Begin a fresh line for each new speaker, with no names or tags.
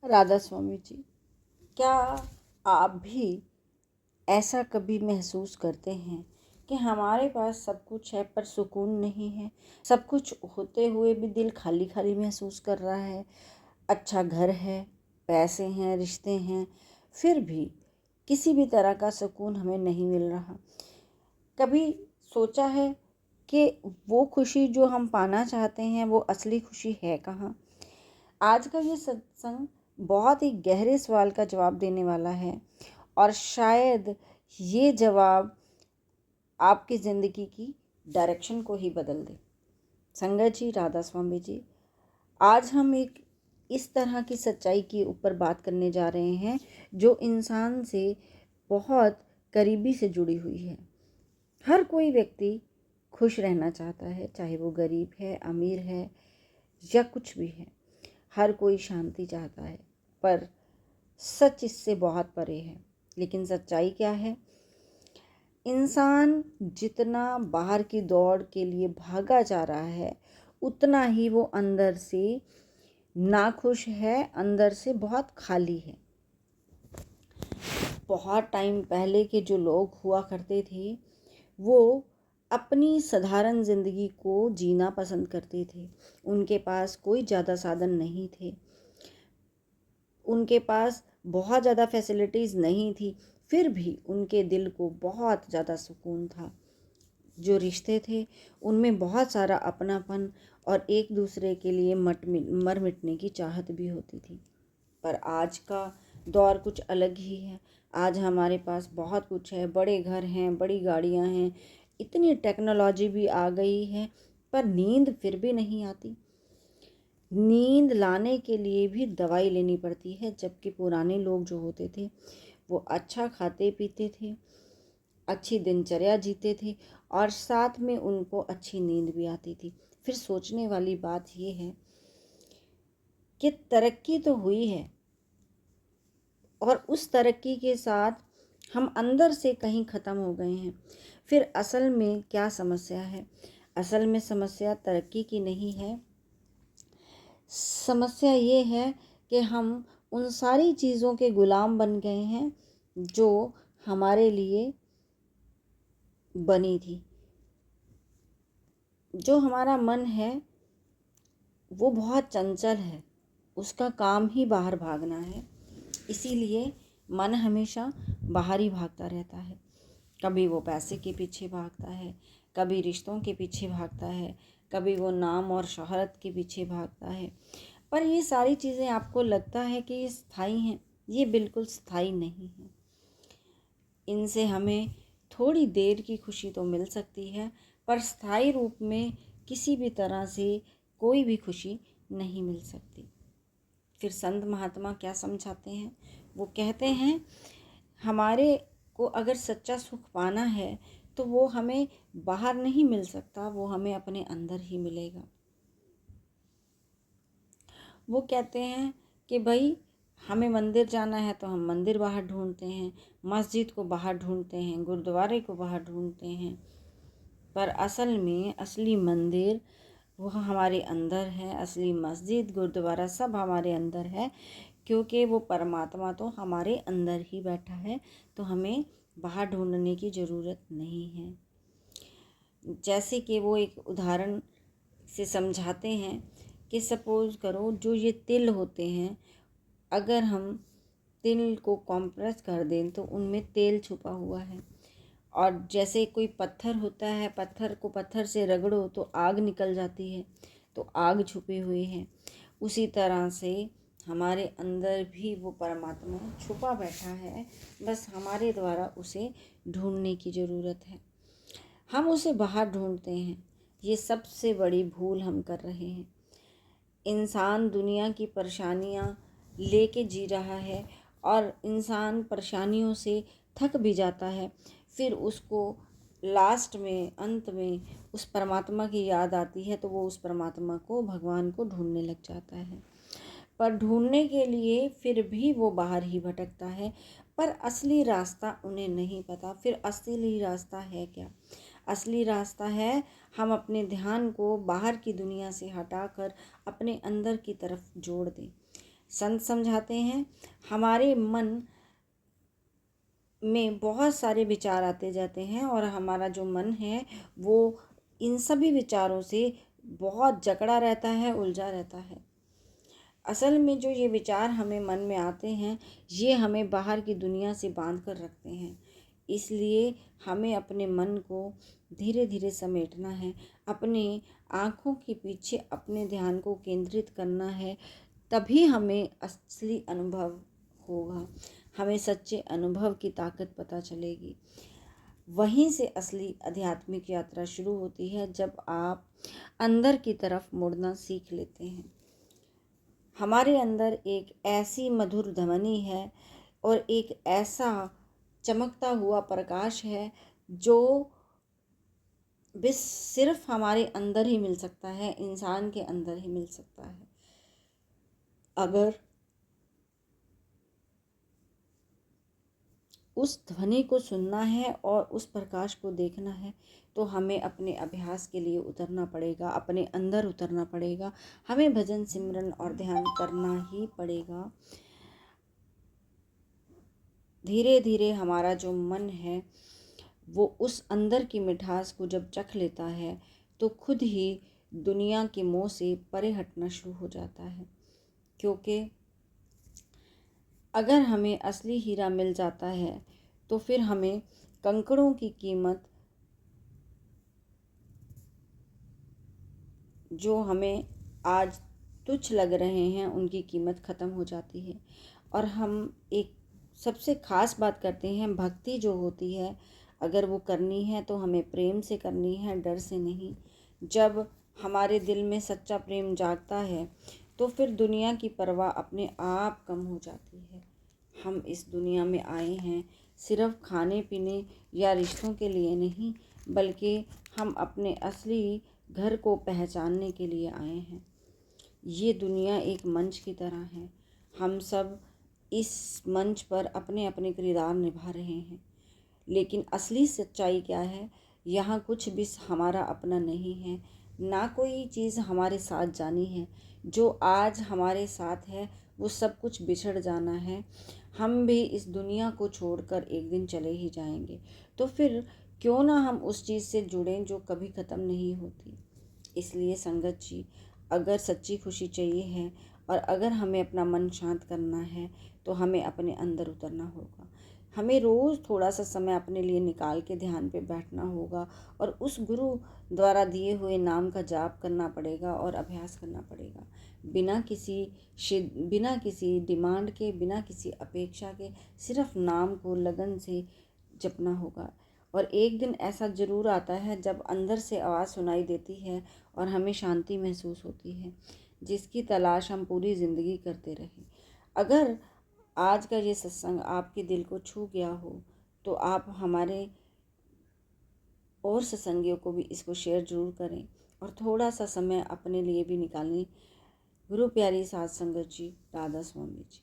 राधा स्वामी जी, क्या आप भी ऐसा कभी महसूस करते हैं कि हमारे पास सब कुछ है पर सुकून नहीं है? सब कुछ होते हुए भी दिल खाली खाली महसूस कर रहा है। अच्छा घर है, पैसे हैं, रिश्ते हैं, फिर भी किसी भी तरह का सुकून हमें नहीं मिल रहा। कभी सोचा है कि वो खुशी जो हम पाना चाहते हैं वो असली खुशी है कहाँ? आज का ये सत्संग बहुत ही गहरे सवाल का जवाब देने वाला है और शायद ये जवाब आपकी ज़िंदगी की डायरेक्शन को ही बदल दे। संगत जी, राधा स्वामी जी, आज हम एक इस तरह की सच्चाई के ऊपर बात करने जा रहे हैं जो इंसान से बहुत करीबी से जुड़ी हुई है। हर कोई व्यक्ति खुश रहना चाहता है, चाहे वो गरीब है, अमीर है या कुछ भी है। हर कोई शांति चाहता है, पर सच इससे बहुत परे है। लेकिन सच्चाई क्या है? इंसान जितना बाहर की दौड़ के लिए भागा जा रहा है, उतना ही वो अंदर से नाखुश है, अंदर से बहुत खाली है। बहुत टाइम पहले के जो लोग हुआ करते थे, वो अपनी साधारण ज़िंदगी को जीना पसंद करते थे। उनके पास कोई ज़्यादा साधन नहीं थे, उनके पास बहुत ज़्यादा फैसिलिटीज़ नहीं थी, फिर भी उनके दिल को बहुत ज़्यादा सुकून था। जो रिश्ते थे उनमें बहुत सारा अपनापन और एक दूसरे के लिए मर मिटने की चाहत भी होती थी। पर आज का दौर कुछ अलग ही है। आज हमारे पास बहुत कुछ है, बड़े घर हैं, बड़ी गाड़ियां हैं, इतनी टेक्नोलॉजी भी आ गई है, पर नींद फिर भी नहीं आती। नींद लाने के लिए भी दवाई लेनी पड़ती है, जबकि पुराने लोग जो होते थे वो अच्छा खाते पीते थे, अच्छी दिनचर्या जीते थे और साथ में उनको अच्छी नींद भी आती थी। फिर सोचने वाली बात ये है कि तरक्की तो हुई है और उस तरक्की के साथ हम अंदर से कहीं ख़त्म हो गए हैं। फिर असल में क्या समस्या है? असल में समस्या तरक्की की नहीं है। समस्या ये है कि हम उन सारी चीज़ों के गुलाम बन गए हैं जो हमारे लिए बनी थी। जो हमारा मन है वो बहुत चंचल है, उसका काम ही बाहर भागना है, इसीलिए मन हमेशा बाहर ही भागता रहता है। कभी वो पैसे के पीछे भागता है, कभी रिश्तों के पीछे भागता है, कभी वो नाम और शोहरत के पीछे भागता है। पर ये सारी चीज़ें आपको लगता है कि ये स्थायी हैं, ये बिल्कुल स्थायी नहीं है। इनसे हमें थोड़ी देर की खुशी तो मिल सकती है, पर स्थायी रूप में किसी भी तरह से कोई भी खुशी नहीं मिल सकती। फिर संत महात्मा क्या समझाते हैं? वो कहते हैं हमारे को अगर सच्चा सुख पाना है तो वो हमें बाहर नहीं मिल सकता, वो हमें अपने अंदर ही मिलेगा। वो कहते हैं कि भाई हमें मंदिर जाना है तो हम मंदिर बाहर ढूंढते हैं, मस्जिद को बाहर ढूंढते हैं, गुरुद्वारे को बाहर ढूंढते हैं, पर असल में असली मंदिर वो हमारे अंदर है, असली मस्जिद गुरुद्वारा सब हमारे अंदर है, क्योंकि वो परमात्मा तो हमारे अंदर ही बैठा है, तो हमें बाहर ढूंढने की ज़रूरत नहीं है। जैसे कि वो एक उदाहरण से समझाते हैं कि सपोज़ करो जो ये तिल होते हैं, अगर हम तिल को कॉम्प्रेस कर दें तो उनमें तेल छुपा हुआ है। और जैसे कोई पत्थर होता है, पत्थर को पत्थर से रगड़ो तो आग निकल जाती है, तो आग छुपे हुए हैं। उसी तरह से हमारे अंदर भी वो परमात्मा छुपा बैठा है, बस हमारे द्वारा उसे ढूंढने की ज़रूरत है। हम उसे बाहर ढूंढते हैं, ये सबसे बड़ी भूल हम कर रहे हैं। इंसान दुनिया की परेशानियां लेके जी रहा है और इंसान परेशानियों से थक भी जाता है, फिर उसको लास्ट में अंत में उस परमात्मा की याद आती है तो वो उस परमात्मा को, भगवान को ढूंढने लग जाता है। पर ढूंढने के लिए फिर भी वो बाहर ही भटकता है, पर असली रास्ता उन्हें नहीं पता। फिर असली रास्ता है क्या? असली रास्ता है हम अपने ध्यान को बाहर की दुनिया से हटाकर अपने अंदर की तरफ जोड़ दें। संत समझाते हैं हमारे मन में बहुत सारे विचार आते जाते हैं और हमारा जो मन है वो इन सभी विचारों से बहुत जकड़ा रहता है, उलझा रहता है। असल में जो ये विचार हमें मन में आते हैं ये हमें बाहर की दुनिया से बांध कर रखते हैं। इसलिए हमें अपने मन को धीरे धीरे समेटना है, अपने आँखों के पीछे अपने ध्यान को केंद्रित करना है, तभी हमें असली अनुभव होगा, हमें सच्चे अनुभव की ताकत पता चलेगी। वहीं से असली आध्यात्मिक यात्रा शुरू होती है जब आप अंदर की तरफ मुड़ना सीख लेते हैं। हमारे अंदर एक ऐसी मधुर ध्वनि है और एक ऐसा चमकता हुआ प्रकाश है जो बस सिर्फ हमारे अंदर ही मिल सकता है, इंसान के अंदर ही मिल सकता है। अगर उस ध्वनि को सुनना है और उस प्रकाश को देखना है तो हमें अपने अभ्यास के लिए उतरना पड़ेगा, अपने अंदर उतरना पड़ेगा। हमें भजन सिमरन और ध्यान करना ही पड़ेगा। धीरे धीरे हमारा जो मन है वो उस अंदर की मिठास को जब चख लेता है तो खुद ही दुनिया के मोह से परे हटना शुरू हो जाता है। क्योंकि अगर हमें असली हीरा मिल जाता है तो फिर हमें कंकड़ों की कीमत जो हमें आज तुच्छ लग रहे हैं उनकी कीमत ख़त्म हो जाती है। और हम एक सबसे ख़ास बात करते हैं, भक्ति जो होती है अगर वो करनी है तो हमें प्रेम से करनी है, डर से नहीं। जब हमारे दिल में सच्चा प्रेम जागता है तो फिर दुनिया की परवाह अपने आप कम हो जाती है। हम इस दुनिया में आए हैं सिर्फ खाने पीने या रिश्तों के लिए नहीं, बल्कि हम अपने असली घर को पहचानने के लिए आए हैं। ये दुनिया एक मंच की तरह है, हम सब इस मंच पर अपने अपने किरदार निभा रहे हैं। लेकिन असली सच्चाई क्या है, यहाँ कुछ भी हमारा अपना नहीं है, ना कोई चीज़ हमारे साथ जानी है। जो आज हमारे साथ है वो सब कुछ बिछड़ जाना है। हम भी इस दुनिया को छोड़कर एक दिन चले ही जाएंगे, तो फिर क्यों ना हम उस चीज़ से जुड़ें जो कभी ख़त्म नहीं होती। इसलिए संगत जी, अगर सच्ची खुशी चाहिए है और अगर हमें अपना मन शांत करना है तो हमें अपने अंदर उतरना होगा। हमें रोज़ थोड़ा सा समय अपने लिए निकाल के ध्यान पे बैठना होगा और उस गुरु द्वारा दिए हुए नाम का जाप करना पड़ेगा और अभ्यास करना पड़ेगा। बिना किसी डिमांड के, बिना किसी अपेक्षा के, सिर्फ नाम को लगन से जपना होगा। और एक दिन ऐसा ज़रूर आता है जब अंदर से आवाज़ सुनाई देती है और हमें शांति महसूस होती है, जिसकी तलाश हम पूरी ज़िंदगी करते रहे। अगर आज का ये सत्संग आपके दिल को छू गया हो तो आप हमारे और सत्संगियों को भी इसको शेयर ज़रूर करें और थोड़ा सा समय अपने लिए भी निकालें। गुरु प्यारी साध संगत जी, राधा स्वामी जी।